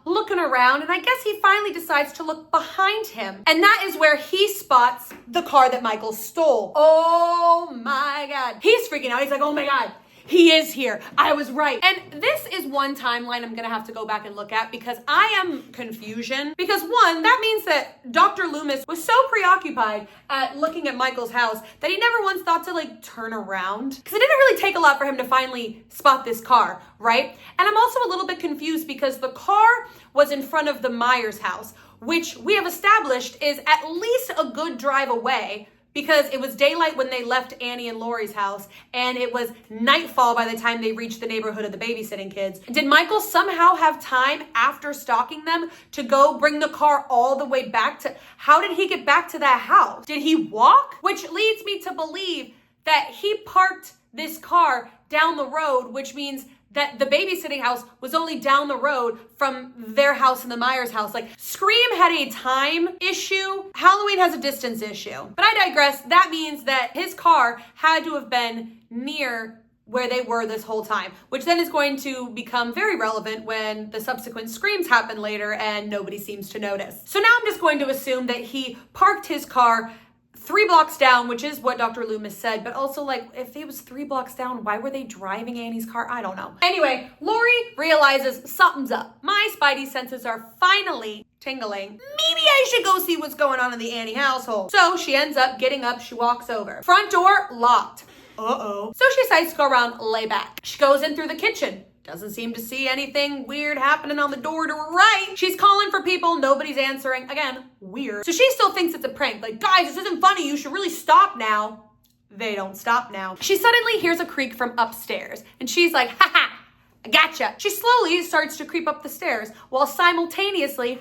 looking around, and I guess he finally decides to look behind him. And that is where he spots the car that Michael stole. Oh my God. He's freaking out. He's like, oh my God. He is here. I was right. And this is one timeline I'm going to have to go back and look at because I am confusion. Because one, that means that Dr. Loomis was so preoccupied at looking at Michael's house that he never once thought to turn around. Because it didn't really take a lot for him to finally spot this car, right? And I'm also a little bit confused because the car was in front of the Myers house, which we have established is at least a good drive away, because it was daylight when they left Annie and Lori's house, and it was nightfall by the time they reached the neighborhood of the babysitting kids. Did Michael somehow have time after stalking them to go bring the car all the way back to, how did he get back to that house? Did he walk? Which leads me to believe that he parked this car down the road, which means that the babysitting house was only down the road from their house and the Myers house. Scream had a time issue. Halloween has a distance issue. But I digress. That means that his car had to have been near where they were this whole time, which then is going to become very relevant when the subsequent screams happen later and nobody seems to notice. So now I'm just going to assume that he parked his car 3 blocks down, which is what Dr. Loomis said, but also if it was 3 blocks down, why were they driving Annie's car? I don't know. Anyway, Lori realizes something's up. My spidey senses are finally tingling. Maybe I should go see what's going on in the Annie household. So she ends up getting up, she walks over. Front door locked. Uh-oh. So she decides to go around, lay back. She goes in through the kitchen. Doesn't seem to see anything weird happening on the door to her right. She's calling for people. Nobody's answering. Again, weird. So she still thinks it's a prank. Guys, this isn't funny. You should really stop now. They don't stop now. She suddenly hears a creak from upstairs. And she's like, ha ha, I gotcha. She slowly starts to creep up the stairs while simultaneously,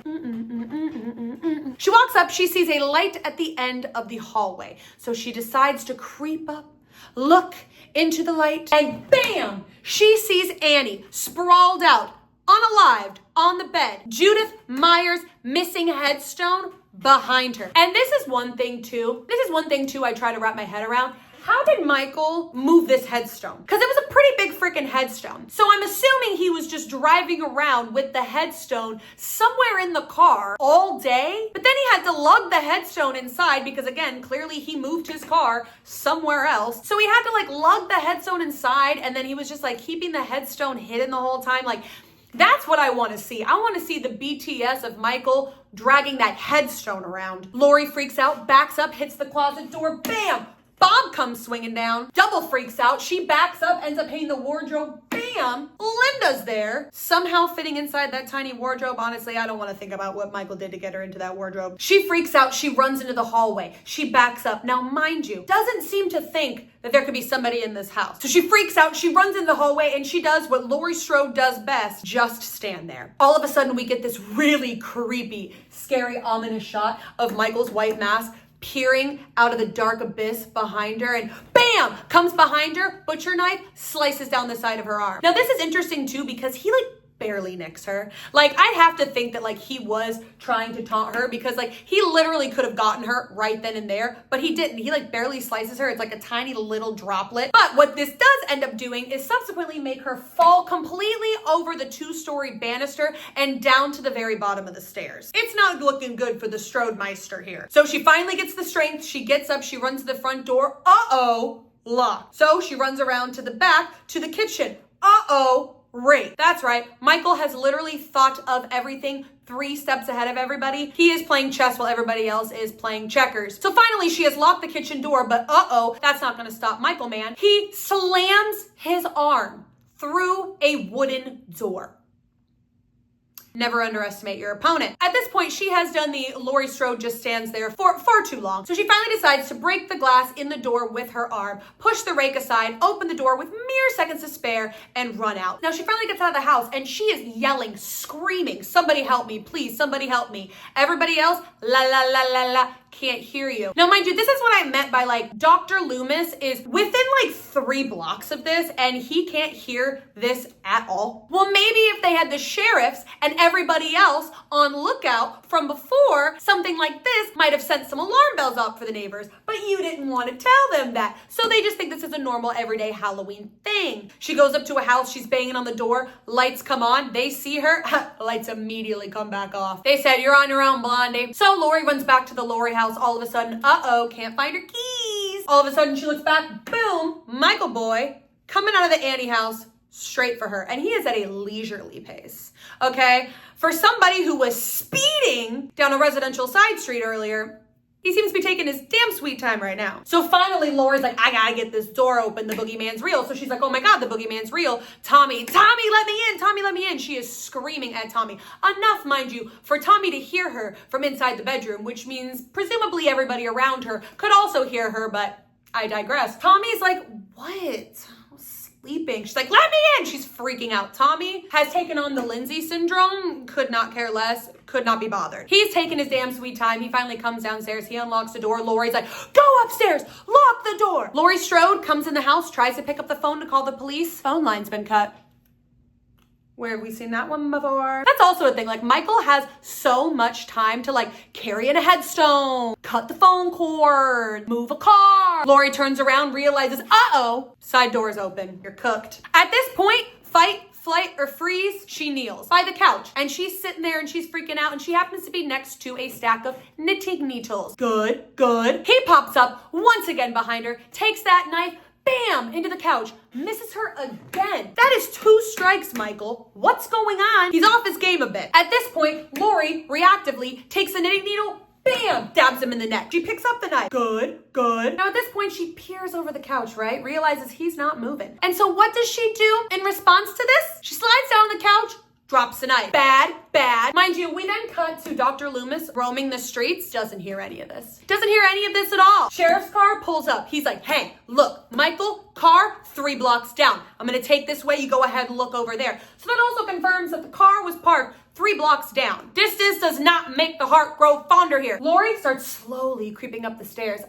she walks up. She sees a light at the end of the hallway. So she decides to creep up, look into the light, and bam! She sees Annie sprawled out, unalived, on the bed. Judith Myers' missing headstone behind her. And this is one thing too I try to wrap my head around. How did Michael move this headstone? Because it was a pretty big freaking headstone. So I'm assuming he was just driving around with the headstone somewhere in the car all day. But then he had to lug the headstone inside because, again, clearly he moved his car somewhere else. So he had to lug the headstone inside, and then he was just keeping the headstone hidden the whole time. That's what I want to see. I want to see the BTS of Michael dragging that headstone around. Lori freaks out, backs up, hits the closet door, bam! Bob comes swinging down. Double freaks out. She backs up, ends up hitting the wardrobe. Bam! Linda's there, somehow fitting inside that tiny wardrobe. Honestly, I don't want to think about what Michael did to get her into that wardrobe. She freaks out. She runs into the hallway. She backs up. Now, mind you, doesn't seem to think that there could be somebody in this house. So she freaks out. She runs in the hallway, and she does what Laurie Strode does best, just stand there. All of a sudden, we get this really creepy, scary, ominous shot of Michael's white mask peering out of the dark abyss behind her, and bam, comes behind her, butcher knife, slices down the side of her arm. Now this is interesting too because he barely nicks her. I'd have to think that he was trying to taunt her because he literally could have gotten her right then and there, but he didn't. He barely slices her. It's a tiny little droplet. But what this does end up doing is subsequently make her fall completely over the 2-story banister and down to the very bottom of the stairs. It's not looking good for the Strodemeister here. So she finally gets the strength. She gets up. She runs to the front door. Uh-oh, locked. So she runs around to the back to the kitchen. Uh-oh, Ray. That's right. Michael has literally thought of everything 3 steps ahead of everybody. He is playing chess while everybody else is playing checkers. So finally, she has locked the kitchen door, but uh-oh, that's not going to stop Michael, man. He slams his arm through a wooden door. Never underestimate your opponent. At this point, she has done the Laurie Strode just stands there for far too long. So she finally decides to break the glass in the door with her arm, push the rake aside, open the door with mere seconds to spare, and run out. Now she finally gets out of the house and she is yelling, screaming, somebody help me, please, somebody help me. Everybody else, la la la la la, can't hear you. Now, mind you, this is what I meant by like Dr. Loomis is within like 3 blocks of this and he can't hear this at all. Well, maybe if they had the sheriffs and everybody else on lookout from before, something like this might have sent some alarm bells off for the neighbors, but you didn't want to tell them that. So they just think this is a normal everyday Halloween thing. She goes up to a house, she's banging on the door, lights come on, they see her, lights immediately come back off. They said, "You're on your own, Blondie." So Lori runs back to the Lori house. All of a sudden, can't find her keys. All of a sudden she looks back, boom, Michael boy coming out of the Annie house straight for her. And he is at a leisurely pace, okay? For somebody who was speeding down a residential side street earlier, he seems to be taking his damn sweet time right now. So finally, Lori's like, I gotta get this door open. The boogeyman's real. So she's like, oh my God, the boogeyman's real. Tommy, let me in. Tommy, let me in. She is screaming at Tommy. Enough, mind you, for Tommy to hear her from inside the bedroom, which means presumably everybody around her could also hear her, but I digress. Tommy's like, what? Sleeping. She's like, let me in. She's freaking out. Tommy has taken on the Lindsay syndrome. Could not care less. Could not be bothered. He's taking his damn sweet time. He finally comes downstairs. He unlocks the door. Lori's like, go upstairs. Lock the door. Laurie Strode comes in the house, tries to pick up the phone to call the police. Phone line's been cut. Where have we seen that one before? That's also a thing. Like, Michael has so much time to like carry in a headstone, cut the phone cord, move a car. Lori turns around, realizes, side door's open. You're cooked. At this point, fight, flight, or freeze, she kneels by the couch and she's sitting there and she's freaking out and she happens to be next to a stack of knitting needles. Good. He pops up once again behind her, takes that knife, bam, into the couch, misses her again. That is 2 strikes, Michael. What's going on? He's off his game a bit. At this point, Lori reactively takes the knitting needle, bam, stabs him in the neck. She picks up the knife. Good. Now at this point, she peers over the couch, right? Realizes he's not moving. And so what does she do in response to this? She slides down on the couch, drops the knife. Bad. Mind you, we then cut to Dr. Loomis roaming the streets. Doesn't hear any of this. Doesn't hear any of this at all. Sheriff's car pulls up. He's like, hey, look, Michael, car 3 blocks down. I'm gonna take this way. You go ahead and look over there. So that also confirms that the car was parked 3 blocks down. Distance does not make the heart grow fonder here. Lori starts slowly creeping up the stairs.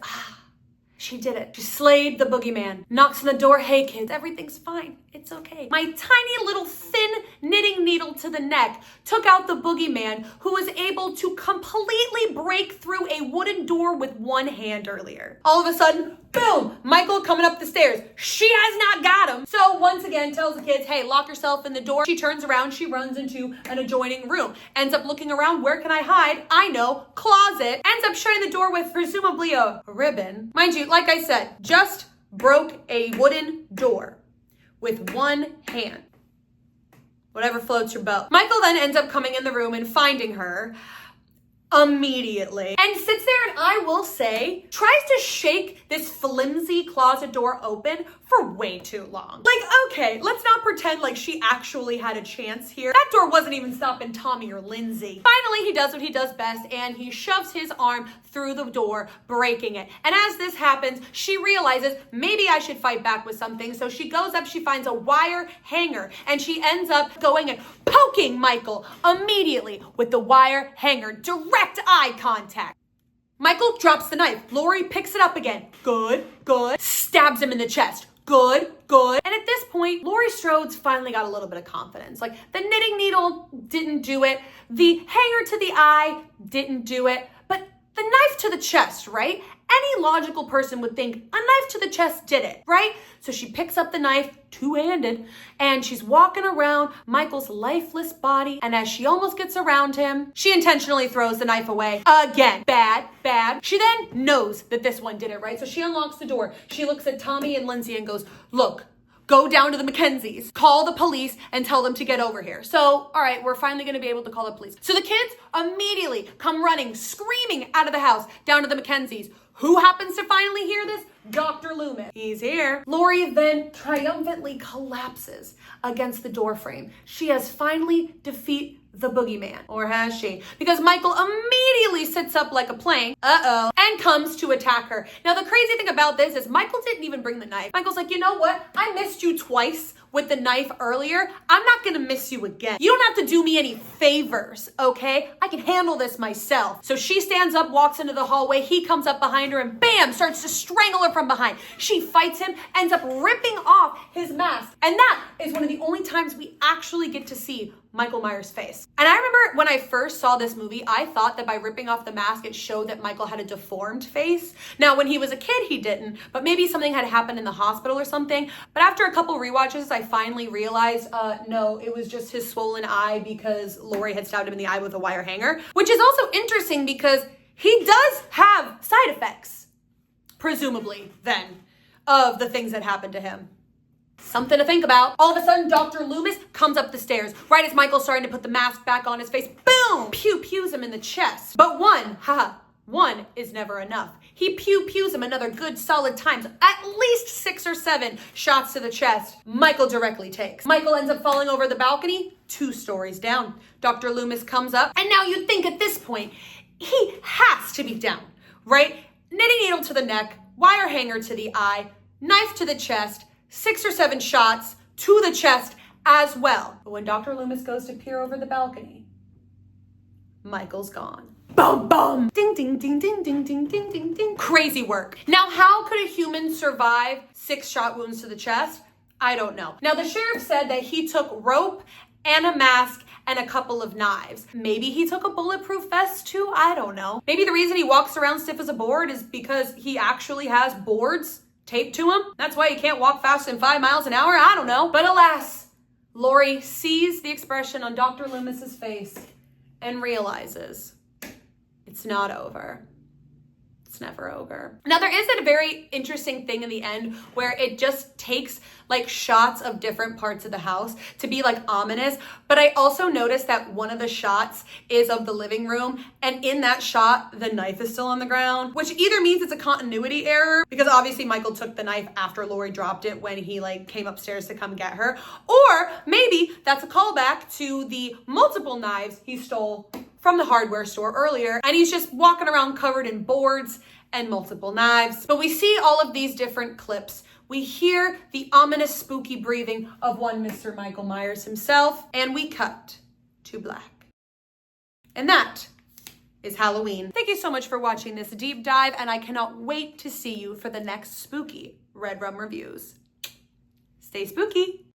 She did it. She slayed the boogeyman. Knocks on the door. Hey kids, everything's fine. It's okay. My tiny little thin knitting needle to the neck took out the boogeyman who was able to completely break through a wooden door with one hand earlier. All of a sudden, boom, Michael coming up the stairs. She has not got him. So once again, tells the kids, hey, lock yourself in the door. She turns around, she runs into an adjoining room. Ends up looking around, where can I hide? I know, closet. Ends up shutting the door with presumably a ribbon. Mind you, like I said, just broke a wooden door with one hand. Whatever floats your boat. Michael then ends up coming in the room and finding her immediately and sits there and I will say tries to shake this flimsy closet door open for way too long. Like, okay, let's not pretend like she actually had a chance here. That door wasn't even stopping Tommy or Lindsay. Finally, he does what he does best and he shoves his arm through the door, breaking it. And as this happens, she realizes maybe I should fight back with something. So she goes up, she finds a wire hanger and she ends up going and poking Michael immediately with the wire hanger. Direct eye contact. Michael drops the knife. Lori picks it up again. Good. Stabs him in the chest. Good. And at this point, Lori Strode's finally got a little bit of confidence. Like, the knitting needle didn't do it. The hanger to the eye didn't do it. But the knife to the chest, right? Any logical person would think a knife to the chest did it, right? So she picks up the knife, two-handed, and she's walking around Michael's lifeless body. And as she almost gets around him, she intentionally throws the knife away again. Bad. She then knows that this one did it, right? So she unlocks the door. She looks at Tommy and Lindsay and goes, look, go down to the Mackenzies, call the police and tell them to get over here. So, all right, we're finally gonna be able to call the police. So the kids immediately come running, screaming out of the house down to the Mackenzies. Who happens to finally hear this? Dr. Loomis. He's here. Lori then triumphantly collapses against the door frame. She has finally defeated the boogeyman, or has she? Because Michael immediately sits up like a plank, and comes to attack her. Now, the crazy thing about this is Michael didn't even bring the knife. Michael's like, you know what? I missed you twice with the knife earlier. I'm not gonna miss you again. You don't have to do me any favors, okay? I can handle this myself. So she stands up, walks into the hallway. He comes up behind her and bam, starts to strangle her from behind. She fights him, ends up ripping off his mask. And that is one of the only times we actually get to see Michael Myers' face. And I remember when I first saw this movie, I thought that by ripping off the mask, it showed that Michael had a deformed face. Now, when he was a kid, he didn't, but maybe something had happened in the hospital or something. But after a couple rewatches, I finally realized, no, it was just his swollen eye because Lori had stabbed him in the eye with a wire hanger, which is also interesting because he does have side effects, presumably then, of the things that happened to him. Something to think about. All of a sudden, Dr. Loomis comes up the stairs. Right as Michael's starting to put the mask back on his face, boom! Pews him in the chest. But one is never enough. He pews him another good solid times. At least 6 or 7 shots to the chest. Michael directly takes. Michael ends up falling over the balcony 2 stories down. Dr. Loomis comes up, and now you'd think at this point, he has to be down, right? Knitting needle to the neck, wire hanger to the eye, knife to the chest, 6 or 7 shots to the chest as well. But when Dr. Loomis goes to peer over the balcony, Michael's gone. Bum, bum. Ding, ding, ding, ding, ding, ding, ding, ding, ding. Crazy work. Now, how could a human survive 6 shot wounds to the chest? I don't know. Now, the sheriff said that he took rope and a mask and a couple of knives. Maybe he took a bulletproof vest too? I don't know. Maybe the reason he walks around stiff as a board is because he actually has boards taped to him. That's why he can't walk faster than 5 miles an hour. I don't know. But alas, Lori sees the expression on Dr. Loomis's face and realizes it's not over. It's never over. Now, there is a very interesting thing in the end where it just takes like shots of different parts of the house to be like ominous. But I also noticed that one of the shots is of the living room. And in that shot, the knife is still on the ground, which either means it's a continuity error because obviously Michael took the knife after Lori dropped it when he like came upstairs to come get her. Or maybe that's a callback to the multiple knives he stole from the hardware store earlier, and he's just walking around covered in boards and multiple knives. But we see all of these different clips. We hear the ominous, spooky breathing of one Mr. Michael Myers himself, and we cut to black. And that is Halloween. Thank you so much for watching this deep dive, and I cannot wait to see you for the next spooky Redrum reviews. Stay spooky.